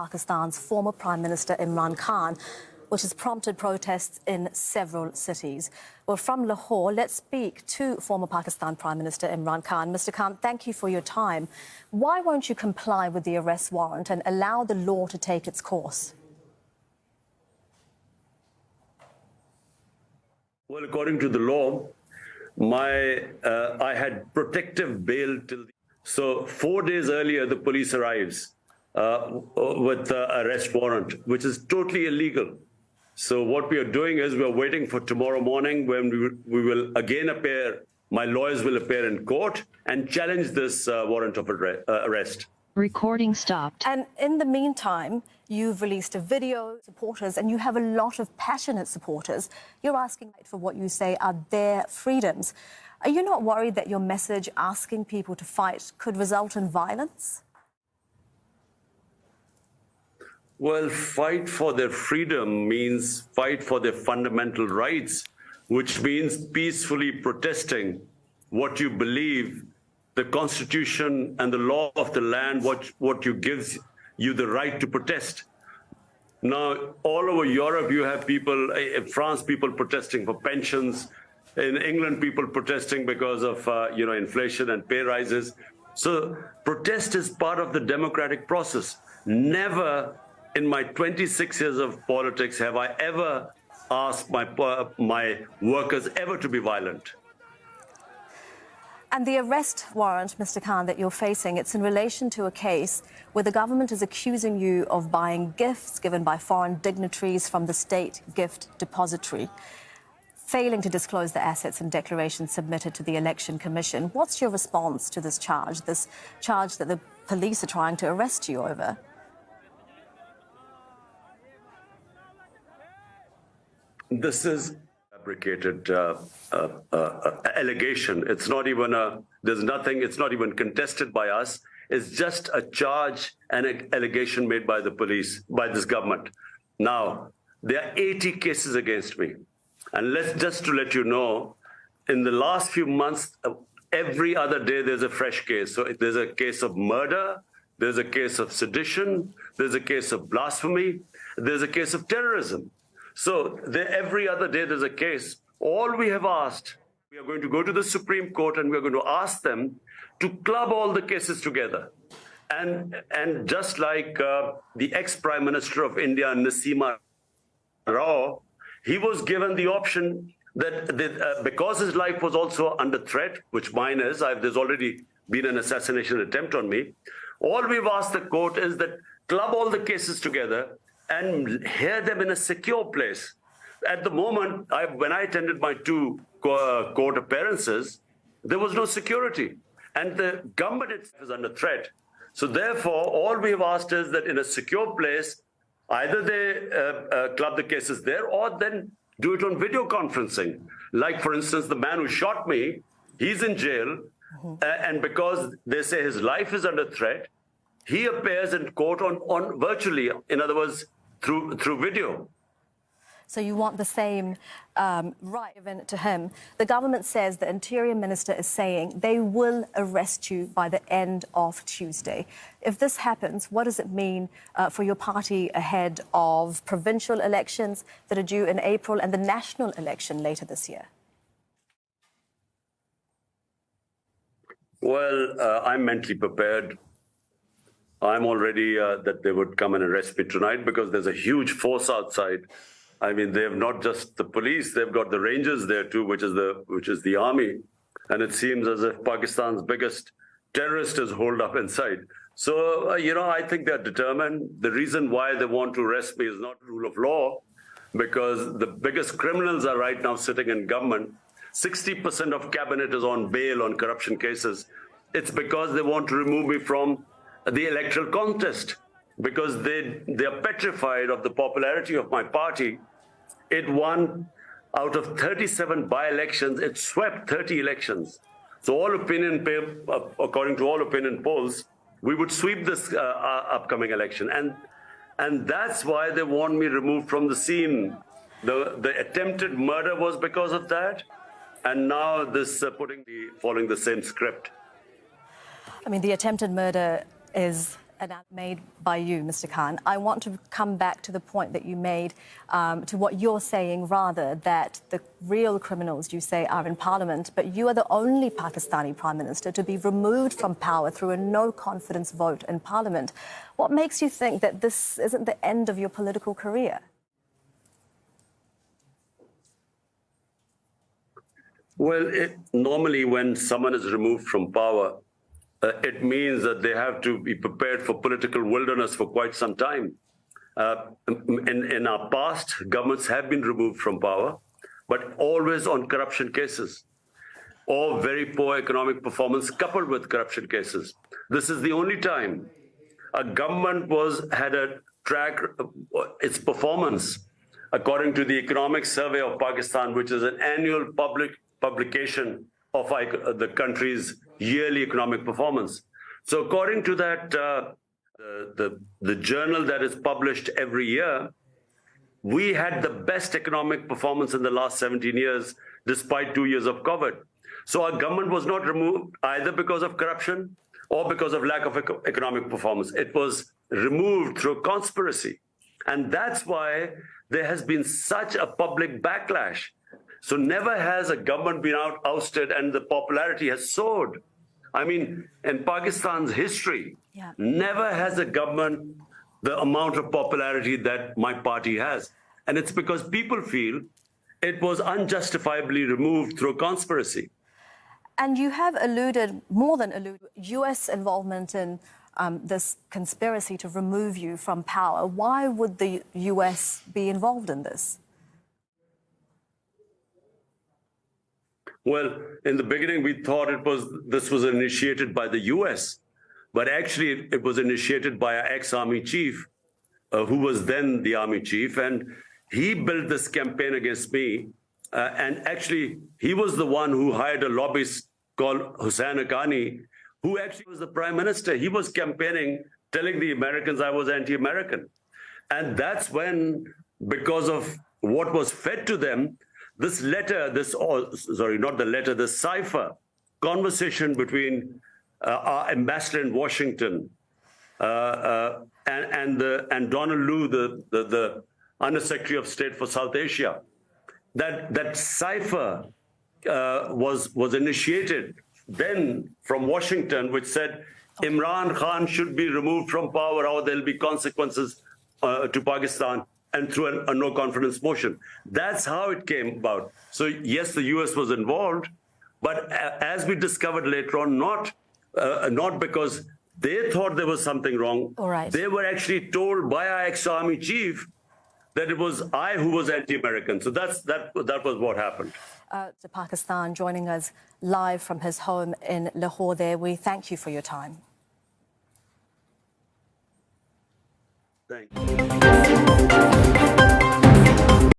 Pakistan's former Prime Minister Imran Khan, which has prompted protests in several cities. Well, from Lahore, let's speak to former Pakistan Prime Minister Imran Khan. Mr. Khan, thank you for your time. Why won't you comply with the arrest warrant and allow the law to take its course? Well, according to the law, I had protective bail till. So 4 days earlier, the police arrives with the arrest warrant, which is totally illegal. So what we are doing is we are waiting for tomorrow morning when we will again appear. My lawyers will appear in court and challenge this warrant of arrest. Recording stopped. And in the meantime, you've released a video, supporters, and you have a lot of passionate supporters. You're asking for what you say are their freedoms. Are you not worried that your message asking people to fight could result in violence? Well, fight for their freedom means fight for their fundamental rights, which means peacefully protesting what you believe. The Constitution and the law of the land, what you gives you the right to protest. Now, all over Europe, you have people, in France, people protesting for pensions. In England, people protesting because of, inflation and pay rises. So protest is part of the democratic process. Never in my 26 years of politics have I ever asked my workers ever to be violent. And the arrest warrant, Mr. Khan, that you're facing, it's in relation to a case where the government is accusing you of buying gifts given by foreign dignitaries from the state gift depository, failing to disclose the assets and declarations submitted to the Election Commission. What's your response to this charge that the police are trying to arrest you over? This is fabricated allegation. It's not even it's not even contested by us. It's just a charge and an allegation made by the police, by this government. Now, there are 80 cases against me. And just to let you know, in the last few months, every other day there's a fresh case. So there's a case of murder, there's a case of sedition, there's a case of blasphemy, there's a case of terrorism. So every other day there's a case. All we have asked, we are going to go to the Supreme Court and we're going to ask them to club all the cases together. And just like the ex-Prime Minister of India, Narasimha Rao, he was given the option that because his life was also under threat, which mine is, there's already been an assassination attempt on me. All we've asked the court is that club all the cases together and hear them in a secure place. At the moment, when I attended my two court appearances, there was no security. And the government itself is under threat. So therefore, all we have asked is that in a secure place, either they club the cases there or then do it on video conferencing. Like, for instance, the man who shot me, he's in jail. And because they say his life is under threat, he appears in court on virtually, in other words, through video. So you want the same right given to him. The government says the Interior Minister is saying they will arrest you by the end of Tuesday. If this happens, what does it mean for your party ahead of provincial elections that are due in April and the national election later this year? Well, I'm mentally prepared. I'm already that they would come and arrest me tonight because there's a huge force outside. I mean, they have not just the police, they've got the Rangers there too, which is the army. And it seems as if Pakistan's biggest terrorist is holed up inside. So, I think they're determined. The reason why they want to arrest me is not rule of law, because the biggest criminals are right now sitting in government. 60% of cabinet is on bail on corruption cases. It's because they want to remove me from the electoral contest, because they are petrified of the popularity of my party. It won out of 37 by-elections, it swept 30 elections. So according to all opinion polls, we would sweep this upcoming election. And that's why they want me removed from the scene. The attempted murder was because of that. And now this following the same script. I mean, the attempted murder is made by you, Mr. Khan. I want to come back to the point that you made, to what you're saying, rather, that the real criminals, you say, are in Parliament, but you are the only Pakistani Prime Minister to be removed from power through a no-confidence vote in Parliament. What makes you think that this isn't the end of your political career? Well, normally when someone is removed from power, it means that they have to be prepared for political wilderness for quite some time. In our past, governments have been removed from power, but always on corruption cases or very poor economic performance coupled with corruption cases. This is the only time a government had a track its performance according to the Economic Survey of Pakistan, which is an annual publication of the country's yearly economic performance. So according to that, the journal that is published every year, we had the best economic performance in the last 17 years, despite 2 years of COVID. So our government was not removed either because of corruption or because of lack of economic performance. It was removed through conspiracy. And that's why there has been such a public backlash. So never has a government been ousted and the popularity has soared. I mean, in Pakistan's history, never has a government the amount of popularity that my party has. And it's because people feel it was unjustifiably removed through conspiracy. And you have alluded, more than alluded, U.S. involvement in this conspiracy to remove you from power. Why would the U.S. be involved in this? Well, in the beginning, we thought this was initiated by the U.S., but actually it was initiated by our ex-army chief, who was then the army chief, and he built this campaign against me. And actually, he was the one who hired a lobbyist called Hussain Haqqani, who actually was the prime minister. He was campaigning, telling the Americans I was anti-American. And that's when, because of what was fed to them, this letter, the cipher conversation between our ambassador in Washington and Donald Lu, the Undersecretary of State for South Asia, that cipher was initiated then from Washington, which said Imran Khan should be removed from power or there'll be consequences to Pakistan, and through a no-confidence motion. That's how it came about. So yes, the U.S. was involved, but as we discovered later on, not because they thought there was something wrong. All right. They were actually told by our ex-army chief that it was I who was anti-American. So that was what happened. To Pakistan, joining us live from his home in Lahore there. We thank you for your time. Thank you.